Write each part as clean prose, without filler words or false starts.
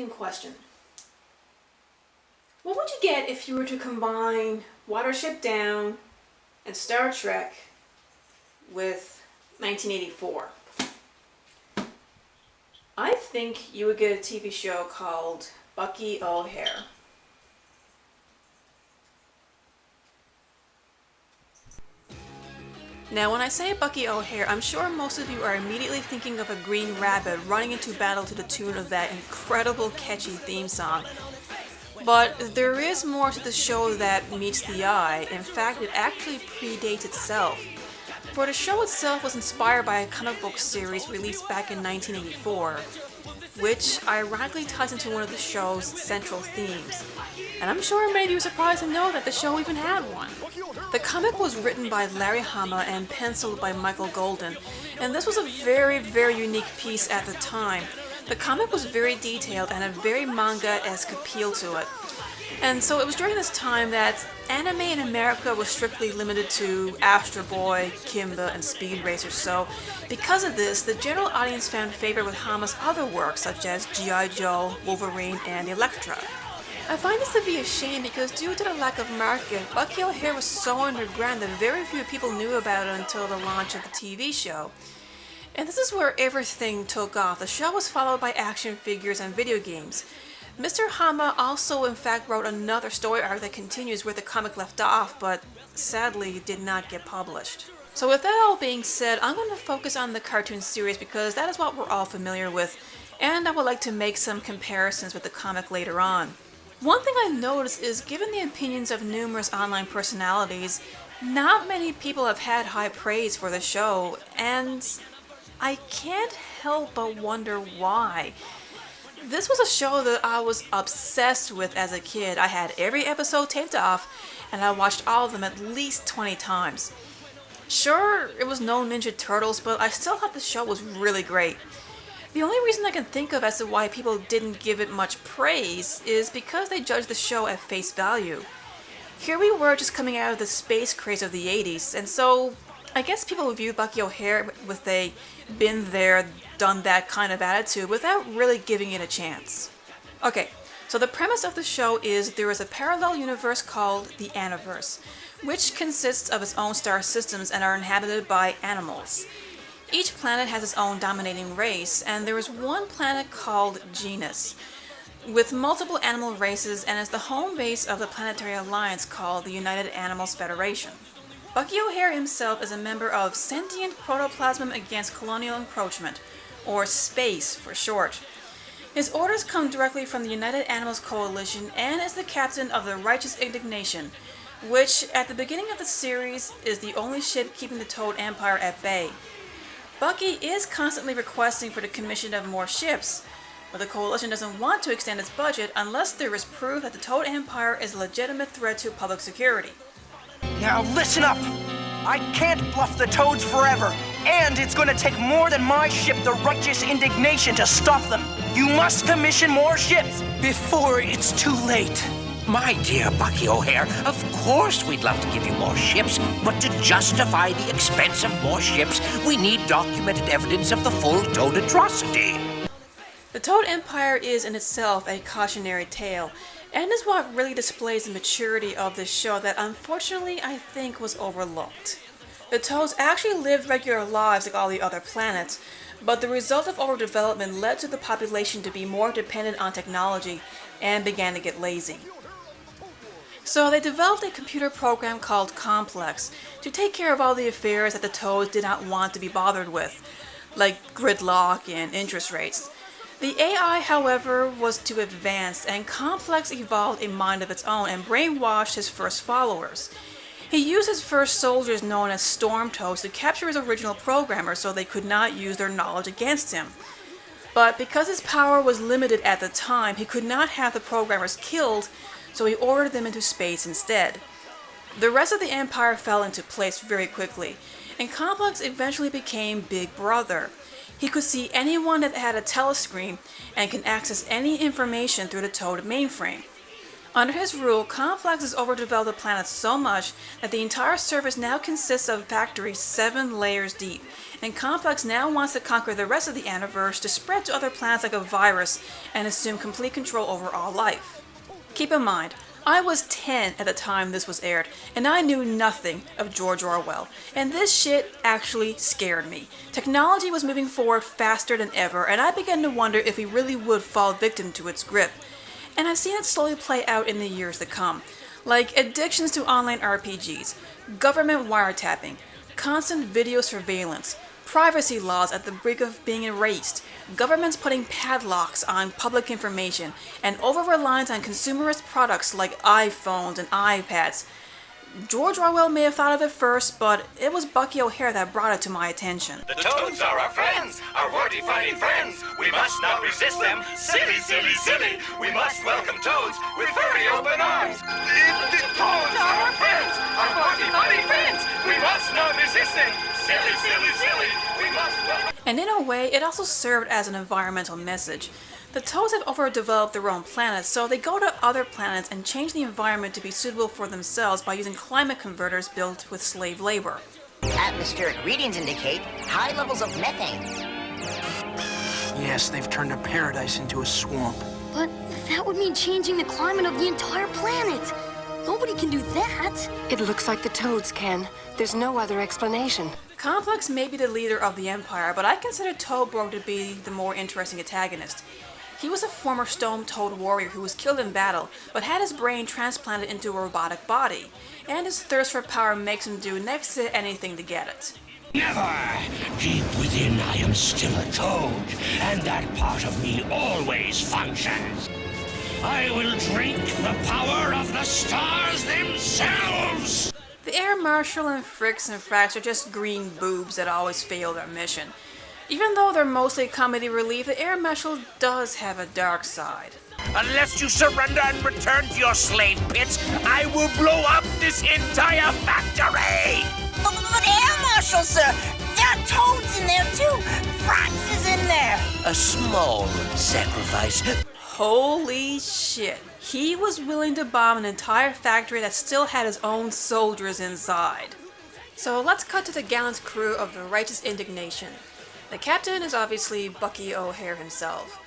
interesting question. What would you get if you were to combine Watership Down and Star Trek with 1984? I think you would get a TV show called Bucky Hare. Now when I say Bucky Hare, I'm sure most of you are immediately thinking of a green rabbit running into battle to the tune of that incredible catchy theme song. But there is more to the show that meets the eye. In fact, it actually predates itself. For the show itself was inspired by a comic book series released back in 1984, which ironically ties into one of the show's central themes. And I'm sure many of you are surprised to know that the show even had one. The comic was written by Larry Hama and penciled by Michael Golden, and this was a very, very unique piece at the time. The comic was very detailed and a very manga-esque appeal to it. And so it was during this time that anime in America was strictly limited to Astro Boy, Kimba, and Speed Racer, so because of this, the general audience found favor with Hama's other works such as G.I. Joe, Wolverine, and Elektra. I find this to be a shame because due to the lack of market, Bucky Hare was so underground that very few people knew about it until the launch of the TV show. And this is where everything took off. The show was followed by action figures and video games. Mr. Hama also in fact wrote another story arc that continues where the comic left off, but sadly did not get published. So with that all being said, I'm going to focus on the cartoon series because that is what we're all familiar with, and I would like to make some comparisons with the comic later on. One thing I noticed is, given the opinions of numerous online personalities, not many people have had high praise for the show, and I can't help but wonder why. This was a show that I was obsessed with as a kid. I had every episode taped off, and I watched all of them at least 20 times. Sure, it was no Ninja Turtles, but I still thought the show was really great. The only reason I can think of as to why people didn't give it much praise is because they judged the show at face value. Here we were just coming out of the space craze of the 80s, and so I guess people viewed Bucky Hare with a been there, done that kind of attitude without really giving it a chance. Okay, so the premise of the show is there is a parallel universe called the Aniverse, which consists of its own star systems and are inhabited by animals. Each planet has its own dominating race, and there is one planet called Genus, with multiple animal races, and is the home base of the planetary alliance called the United Animals Federation. Bucky Hare himself is a member of Sentient Protoplasm Against Colonial Encroachment, or SPACE for short. His orders come directly from the United Animals Coalition and is the captain of the Righteous Indignation, which, at the beginning of the series, is the only ship keeping the Toad Empire at bay. Bucky is constantly requesting for the commission of more ships, but the Coalition doesn't want to extend its budget unless there is proof that the Toad Empire is a legitimate threat to public security. Now listen up! I can't bluff the Toads forever, and it's going to take more than my ship, the Righteous Indignation, to stop them. You must commission more ships before it's too late. My dear Bucky Hare, of course we'd love to give you more ships, but to justify the expense of more ships, we need documented evidence of the full Toad atrocity. The Toad Empire is in itself a cautionary tale, and is what really displays the maturity of this show that unfortunately I think was overlooked. The Toads actually lived regular lives like all the other planets, but the result of overdevelopment led to the population to be more dependent on technology and began to get lazy. So they developed a computer program called Complex to take care of all the affairs that the Toads did not want to be bothered with, like gridlock and interest rates. The AI, however, was too advanced, and Complex evolved a mind of its own and brainwashed his first followers. He used his first soldiers, known as Storm Toads, to capture his original programmer so they could not use their knowledge against him. But because his power was limited at the time, he could not have the programmers killed, so he ordered them into space instead. The rest of the Empire fell into place very quickly, and Complex eventually became Big Brother. He could see anyone that had a telescreen and can access any information through the Toad mainframe. Under his rule, Complex has overdeveloped the planet so much that the entire surface now consists of factories 7 layers deep, and Complex now wants to conquer the rest of the Aniverse to spread to other planets like a virus and assume complete control over all life. Keep in mind, I was 10 at the time this was aired, and I knew nothing of George Orwell, and this shit actually scared me. Technology was moving forward faster than ever, and I began to wonder if we really would fall victim to its grip. And I've seen it slowly play out in the years to come, like addictions to online RPGs, government wiretapping, constant video surveillance, privacy laws at the brink of being erased, governments putting padlocks on public information, and over-reliance on consumerist products like iPhones and iPads. George Orwell may have thought of it first, but it was Bucky O'Hare that brought it to my attention. The toads are our friends, our wordy-fighting friends. We must not resist them. Silly, silly, silly. We must welcome toads with furry open arms. The toads are our friends, our wordy-fighting friends. We must not resist them. Silly, silly, silly. We must welcome... And in a way, it also served as an environmental message. The toads have overdeveloped their own planets, so they go to other planets and change the environment to be suitable for themselves by using climate converters built with slave labor. Atmospheric readings indicate high levels of methane. Yes, they've turned a paradise into a swamp. But that would mean changing the climate of the entire planet. Nobody can do that. It looks like the toads can. There's no other explanation. Complex may be the leader of the Empire, but I consider Toadborg to be the more interesting antagonist. He was a former stone toad warrior who was killed in battle, but had his brain transplanted into a robotic body, and his thirst for power makes him do next to anything to get it. Never! Deep within, I am still a toad, and that part of me always functions. I will drink the power of the stars themselves! The Air Marshal and Fricks and Fracks are just green boobs that always fail their mission. Even though they're mostly comedy relief, the Air Marshal does have a dark side. Unless you surrender and return to your slave pits, I will blow up this entire factory! But Air Marshal, sir, there are toads in there too. Frax is in there. A small sacrifice. Holy shit. He was willing to bomb an entire factory that still had his own soldiers inside. So let's cut to the gallant crew of the Righteous Indignation. The captain is obviously Bucky O'Hare himself.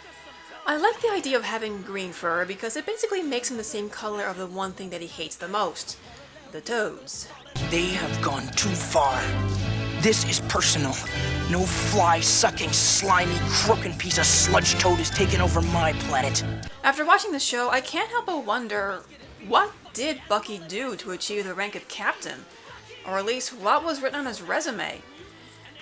I like the idea of having green fur because it basically makes him the same color of the one thing that he hates the most, the toads. They have gone too far. This is personal. No fly-sucking, slimy, croaking piece of sludge toad is taking over my planet. After watching the show, I can't help but wonder, what did Bucky do to achieve the rank of captain? Or at least, what was written on his resume?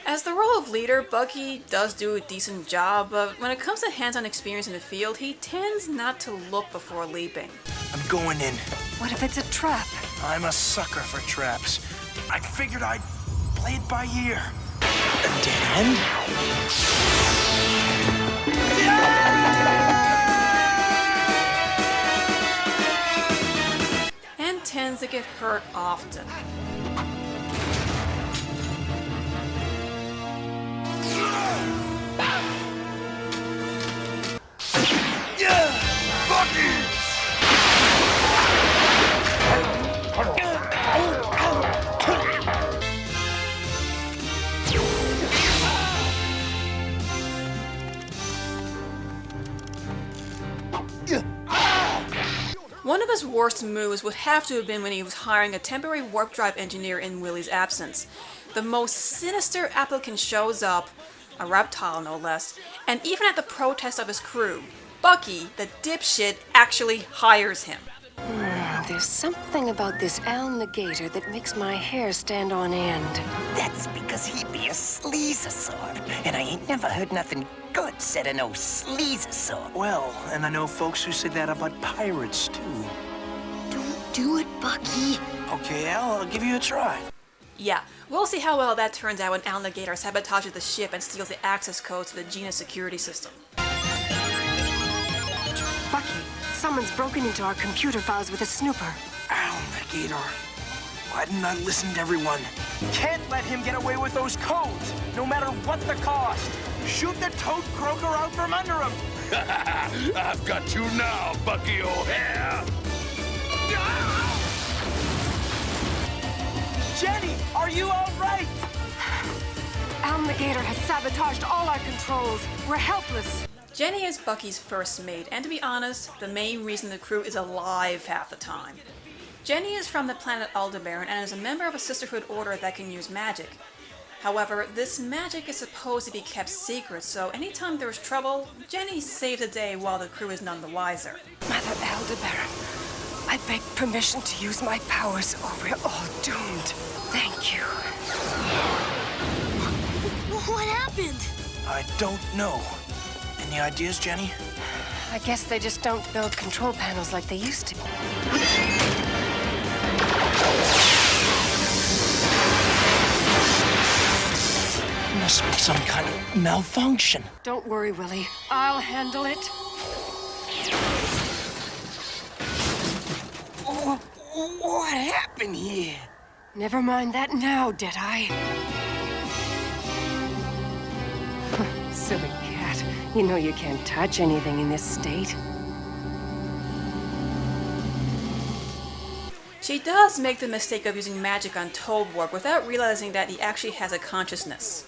As the role of leader, Bucky does do a decent job, but when it comes to hands-on experience in the field, he tends not to look before leaping. I'm going in. What if it's a trap? I'm a sucker for traps. I figured I'd play it by ear. A dead end? And tends to get hurt often. One of his worst moves would have to have been when he was hiring a temporary warp drive engineer in Willie's absence. The most sinister applicant shows up, a reptile no less, and even at the protest of his crew, Bucky, the dipshit, actually hires him. There's something about this Al Negator that makes my hair stand on end. That's because he be a sleazosaur. And I ain't never heard nothing good said of no sleazosaur. Well, and I know folks who say that about pirates, too. Don't do it, Bucky. Okay, Al, I'll give you a try. Yeah, we'll see how well that turns out when Al Negator sabotages the ship and steals the access code to the Gina security system. Bucky, someone's broken into our computer files with a snooper. Al Negator. Why didn't I listen to everyone? Can't let him get away with those codes, no matter what the cost. Shoot the toad croaker out from under him. I've got you now, Bucky O'Hare. Jenny, are you all right? The gator has sabotaged all our controls. We're helpless. Jenny is Bucky's first mate, and to be honest, the main reason the crew is alive half the time. Jenny is from the planet Aldebaran and is a member of a sisterhood order that can use magic. However, this magic is supposed to be kept secret, so anytime there is trouble, Jenny saves the day while the crew is none the wiser. Mother Aldebaran, I beg permission to use my powers or we're all doomed. Thank you. What happened? I don't know. Any ideas, Jenny? I guess they just don't build control panels like they used to. Must be some kind of malfunction. Don't worry, Willie. I'll handle it. What happened here? Never mind that now, Deadeye. Silly cat. You know you can't touch anything in this state. She does make the mistake of using magic on Toadborg without realizing that he actually has a consciousness.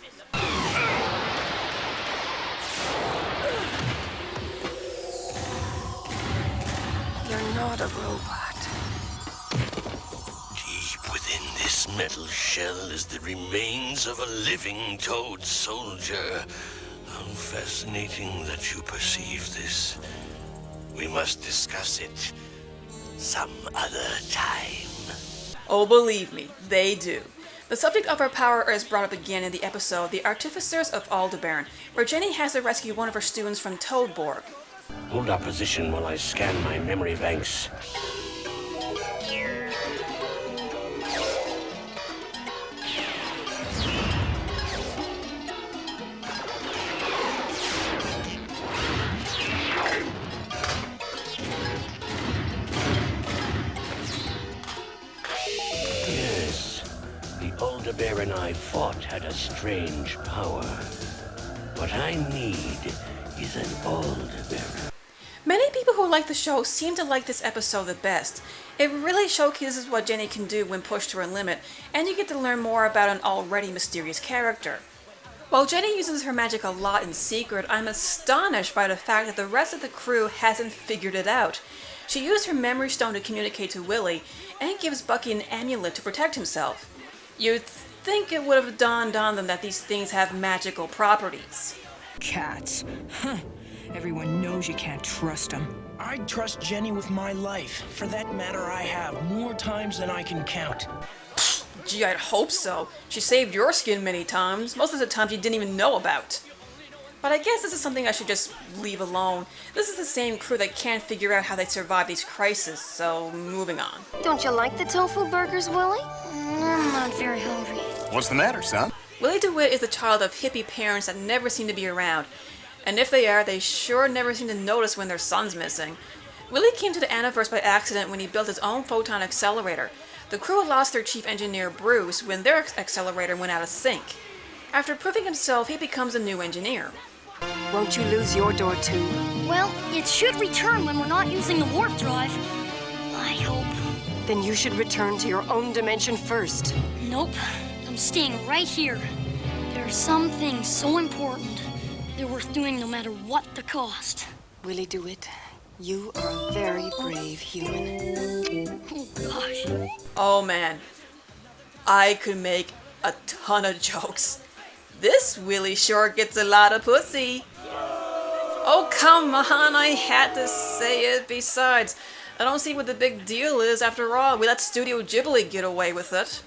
You're not a robot. Deep within this metal shell is the remains of a living toad soldier. How fascinating that you perceive this. We must discuss it some other time. Oh, believe me, they do. The subject of her power is brought up again in the episode The Artificers of Aldebaran, where Jenny has to rescue one of her students from Toadborg. Hold our position while I scan my memory banks. The bear and I fought had a strange power. What I need is an old bear. Many people who like the show seem to like this episode the best. It really showcases what Jenny can do when pushed to her limit, and you get to learn more about an already mysterious character. While Jenny uses her magic a lot in secret, I'm astonished by the fact that the rest of the crew hasn't figured it out. She used her memory stone to communicate to Willie, and gives Bucky an amulet to protect himself. You'd think it would have dawned on them that these things have magical properties. Cats. Huh. Everyone knows you can't trust them. I'd trust Jenny with my life. For that matter, I have more times than I can count. Gee, I'd hope so. She saved your skin many times, most of the times you didn't even know about. But I guess this is something I should just leave alone. This is the same crew that can't figure out how they survive these crises, so moving on. Don't you like the tofu burgers, Willie? I'm not very hungry. What's the matter, son? Willie DeWitt is the child of hippie parents that never seem to be around. And if they are, they sure never seem to notice when their son's missing. Willie came to the Anaverse by accident when he built his own photon accelerator. The crew lost their chief engineer, Bruce, when their accelerator went out of sync. After proving himself, he becomes a new engineer. Won't you lose your door too? Well, it should return when we're not using the warp drive. I hope. Then you should return to your own dimension first. Nope. I'm staying right here. There are some things so important. They're worth doing no matter what the cost. Willie DeWitt, you are a very brave human. Oh, gosh. Oh man, I could make a ton of jokes. This Willie sure gets a lot of pussy. Oh come on, I had to say it. Besides, I don't see what the big deal is after all. We let Studio Ghibli get away with it.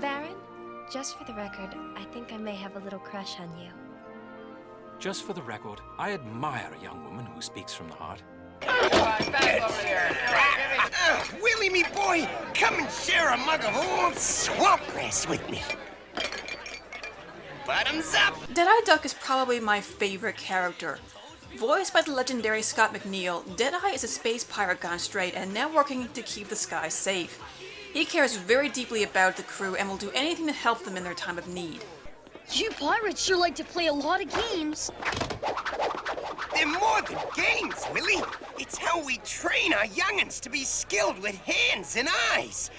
Baron, just for the record, I think I may have a little crush on you. Just for the record, I admire a young woman who speaks from the heart. Willie, me boy, come and share a mug of old swamp grass with me. Bottoms up! Deadeye Duck is probably my favorite character. Voiced by the legendary Scott McNeil, Deadeye is a space pirate gone straight and now working to keep the sky safe. He cares very deeply about the crew and will do anything to help them in their time of need. You pirates sure like to play a lot of games. They're more than games, Willie. It's how we train our young'uns to be skilled with hands and eyes.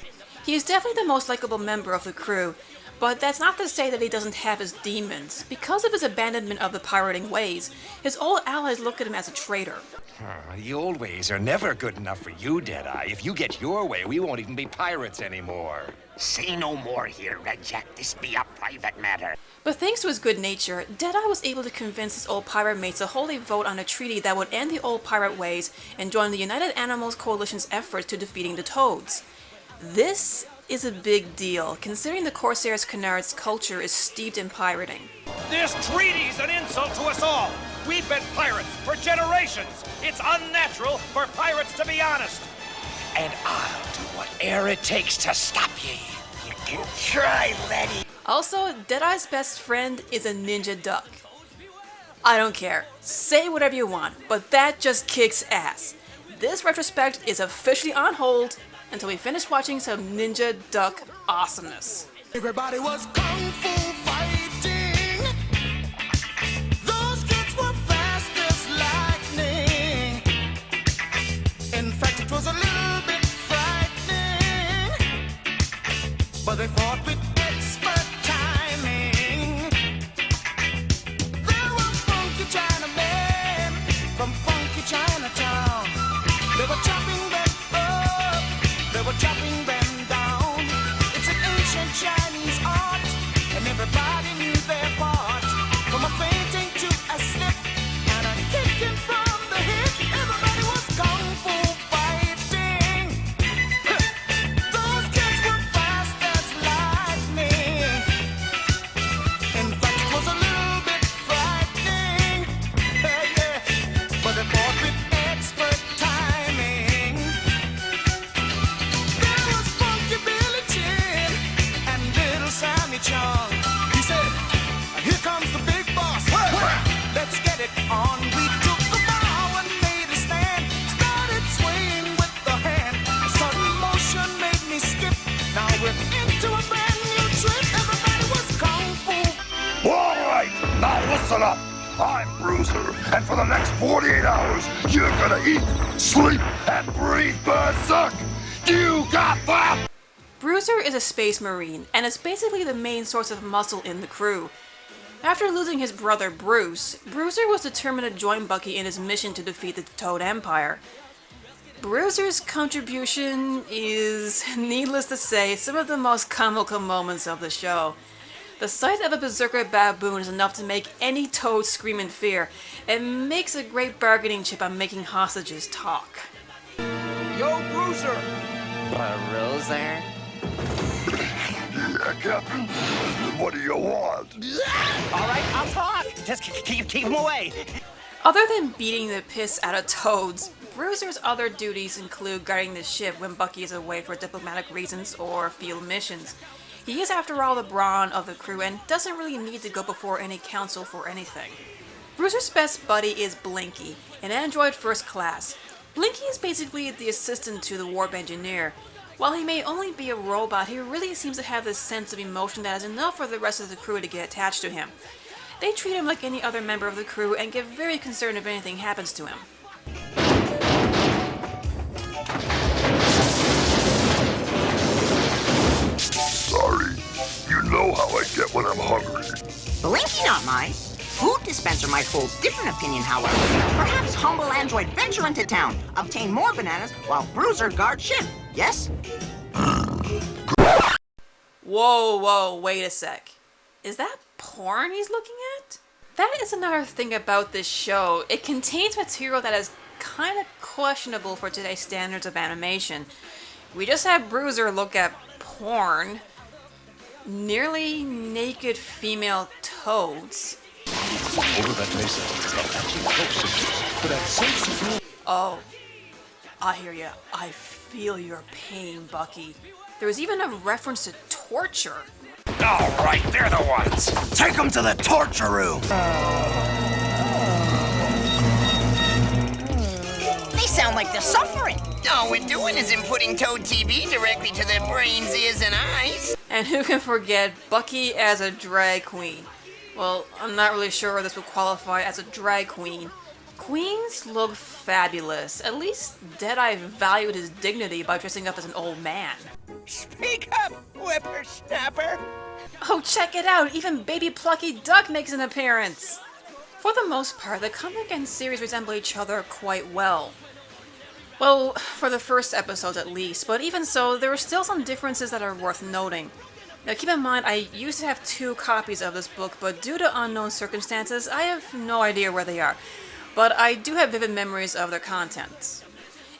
He is definitely the most likable member of the crew, but that's not to say that he doesn't have his demons. Because of his abandonment of the pirating ways, his old allies look at him as a traitor. The old ways are never good enough for you, Deadeye. If you get your way, we won't even be pirates anymore. Say no more here, Red Jack. This be a private matter. But thanks to his good nature, Deadeye was able to convince his old pirate mates to hold a vote on a treaty that would end the old pirate ways and join the United Animals Coalition's efforts to defeating the Toads. This is a big deal, considering the Corsairs Canard's culture is steeped in pirating. This treaty's an insult to us all. We've been pirates for generations. It's unnatural for pirates to be honest. And I'll do whatever it takes to stop ye. You can try, Letty. Also, Deadeye's best friend is a ninja duck. I don't care. Say whatever you want, but that just kicks ass. This retrospect is officially on hold until we finish watching some ninja duck awesomeness. Everybody was kung fu fighting. Those kids were fast as lightning. In fact, it was a little bit frightening. But they fought with expert timing. There were funky Chinamen from funky Chinatown. They were chopping them up. They were chopping them down. It's an ancient Chinese art, and everybody knew their part. From a fainting to a slip, and a kicking from the hip. Everybody was kung fu fighting. Those kids were fast as lightning. In fact, it was a little bit frightening. Yeah. But they fought with expert timing. There was Funky Billy Chin and Little Sammy Chung. He said, "Here comes the big boss. Let's get it on." We took a bow and made a stand. Started swaying with the hand. A sudden motion made me skip. Now we're into a brand new trip. Everybody was kung fu. All right, now listen up. I'm Bruiser, and for the next 48 hours, you're gonna eat, sleep, and breathe berserk. You got that? Bruiser is a space marine, and is basically the main source of muscle in the crew. After losing his brother Bruce, Bruiser was determined to join Bucky in his mission to defeat the Toad Empire. Bruiser's contribution is, needless to say, some of the most comical moments of the show. The sight of a berserker baboon is enough to make any toad scream in fear, and makes a great bargaining chip on making hostages talk. Yo, Bruiser! Bruiser? Yeah, Captain. What do you want? All right, I'll talk. Just keep him away. Other than beating the piss out of toads, Bruiser's other duties include guarding the ship when Bucky is away for diplomatic reasons or field missions. He is, after all, the brawn of the crew and doesn't really need to go before any council for anything. Bruiser's best buddy is Blinky, an android first class. Blinky is basically the assistant to the warp engineer. While he may only be a robot, he really seems to have this sense of emotion that is enough for the rest of the crew to get attached to him. They treat him like any other member of the crew and get very concerned if anything happens to him. Sorry. You know how I get when I'm hungry. Blinky not mine. Food dispenser might hold different opinion, however. Perhaps humble android venture into town, obtain more bananas, while Bruiser guard ship. Yes? Whoa, wait a sec. Is that porn he's looking at? That is another thing about this show. It contains material that is kind of questionable for today's standards of animation. We just have Bruiser look at porn. Nearly naked female toads. Oh, I hear ya. I feel your pain, Bucky. There was even a reference to torture. All right, they're the ones. Take them to the torture room. They sound like they're suffering. All we're doing is inputting Toad TV directly to their brains, ears, and eyes. And who can forget Bucky as a drag queen? Well, I'm not really sure this would qualify as a drag queen. Queens look fabulous. At least Deadeye valued his dignity by dressing up as an old man. Speak up, whippersnapper! Oh, check it out! Even baby Plucky Duck makes an appearance! For the most part, the comic and series resemble each other quite well. Well, for the first episodes at least, but even so, there are still some differences that are worth noting. Now keep in mind, I used to have 2 copies of this book, but due to unknown circumstances, I have no idea where they are. But I do have vivid memories of their contents.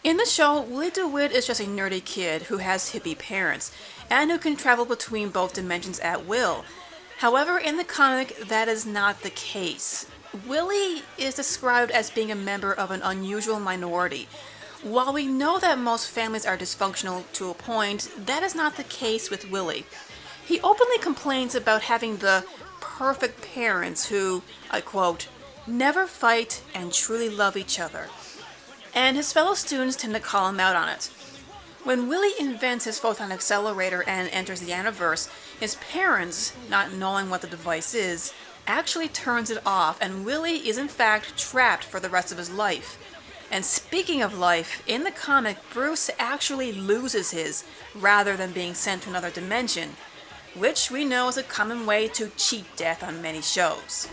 In the show, Willie DeWitt is just a nerdy kid who has hippie parents, and who can travel between both dimensions at will. However, in the comic, that is not the case. Willie is described as being a member of an unusual minority. While we know that most families are dysfunctional to a point, that is not the case with Willie. He openly complains about having the perfect parents who, I quote, never fight and truly love each other. And his fellow students tend to call him out on it. When Willie invents his photon accelerator and enters the Aniverse, his parents, not knowing what the device is, actually turns it off, and Willie is in fact trapped for the rest of his life. And speaking of life, in the comic, Bruce actually loses his, rather than being sent to another dimension, which we know is a common way to cheat death on many shows.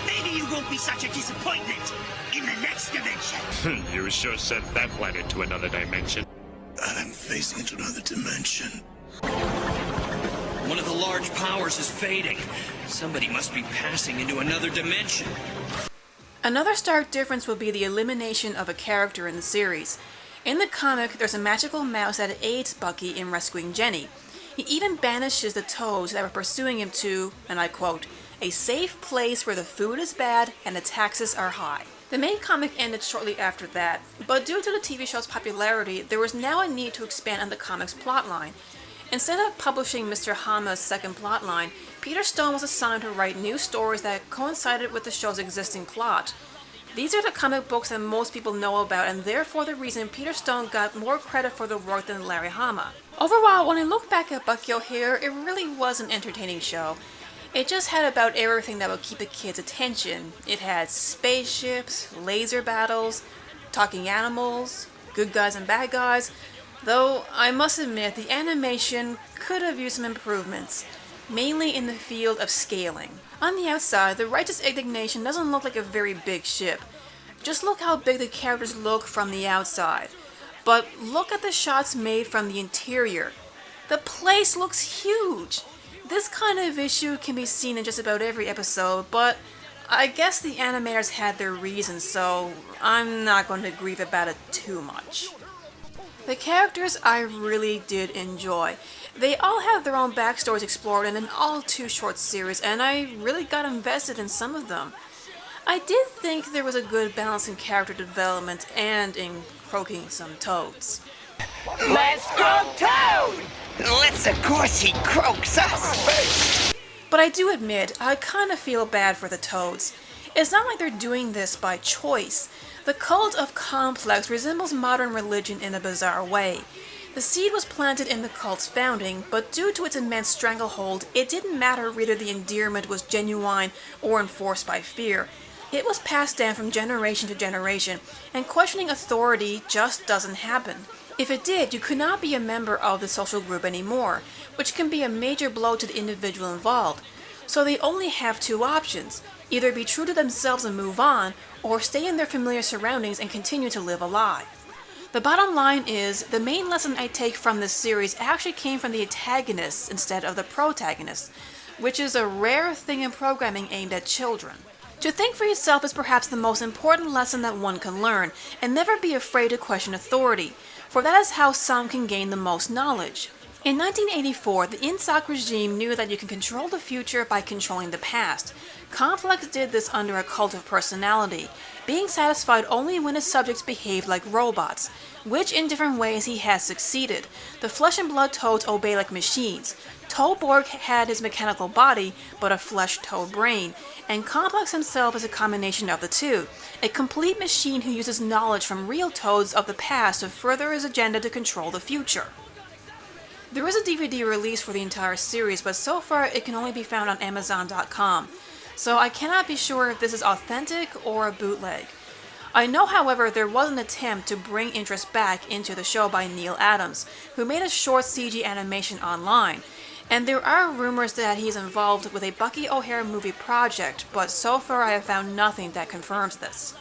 Maybe you won't be such a disappointment in the next dimension. You sure sent that planet to another dimension. I'm facing into another dimension. One of the large powers is fading. Somebody must be passing into another dimension. Another stark difference will be the elimination of a character in the series. In the comic, there's a magical mouse that aids Bucky in rescuing Jenny. He even banishes the toads that were pursuing him to, and I quote, a safe place where the food is bad and the taxes are high. The main comic ended shortly after that, but due to the TV show's popularity, there was now a need to expand on the comic's plotline. Instead of publishing Mr. Hama's second plotline, Peter Stone was assigned to write new stories that coincided with the show's existing plot. These are the comic books that most people know about, and therefore the reason Peter Stone got more credit for the work than Larry Hama. Overall, when I look back at Bucky O'Hare, it really was an entertaining show. It just had about everything that would keep the kids' attention. It had spaceships, laser battles, talking animals, good guys and bad guys, though I must admit the animation could have used some improvements, mainly in the field of scaling. On the outside, the Righteous Indignation doesn't look like a very big ship. Just look how big the characters look from the outside. But look at the shots made from the interior. The place looks huge. This kind of issue can be seen in just about every episode, but I guess the animators had their reasons, so I'm not going to grieve about it too much. The characters I really did enjoy. They all have their own backstories explored in an all too short series, and I really got invested in some of them. I did think there was a good balance in character development and in croaking some toads. Let's croak Toad! Let's, of course, he croaks us! But I do admit, I kind of feel bad for the toads. It's not like they're doing this by choice. The cult of Complex resembles modern religion in a bizarre way. The seed was planted in the cult's founding, but due to its immense stranglehold, it didn't matter whether the endearment was genuine or enforced by fear. It was passed down from generation to generation, and questioning authority just doesn't happen. If it did, you could not be a member of the social group anymore, which can be a major blow to the individual involved. So they only have 2 options: either be true to themselves and move on, or stay in their familiar surroundings and continue to live a lie. The bottom line is, the main lesson I take from this series actually came from the antagonists instead of the protagonists, which is a rare thing in programming aimed at children. To think for yourself is perhaps the most important lesson that one can learn, and never be afraid to question authority, for that is how some can gain the most knowledge. In 1984, the INSOC regime knew that you can control the future by controlling the past. Complex did this under a cult of personality, being satisfied only when his subjects behaved like robots, which in different ways he has succeeded. The flesh and blood toads obey like machines. Toadborg had his mechanical body, but a flesh toad brain, and Complex himself is a combination of the two, a complete machine who uses knowledge from real toads of the past to further his agenda to control the future. There is a DVD release for the entire series, but so far it can only be found on Amazon.com, so I cannot be sure if this is authentic or a bootleg. I know, however, there was an attempt to bring interest back into the show by Neil Adams, who made a short CG animation online, and there are rumors that he's involved with a Bucky O'Hare movie project, but so far I have found nothing that confirms this.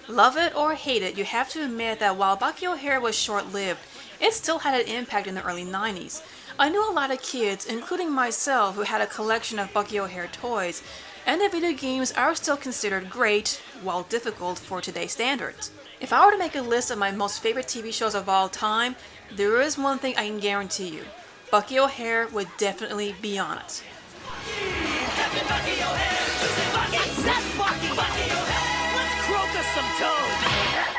Love it or hate it, you have to admit that while Bucky O'Hare was short-lived, it still had an impact in the early 90s. I knew a lot of kids, including myself, who had a collection of Bucky O'Hare toys, and the video games are still considered great, while difficult for today's standards. If I were to make a list of my most favorite TV shows of all time, there is one thing I can guarantee you. Bucky O'Hare would definitely be on it. Bucky O'Hare! Bucky! Bucky O'Hare! Let's croak us some toads!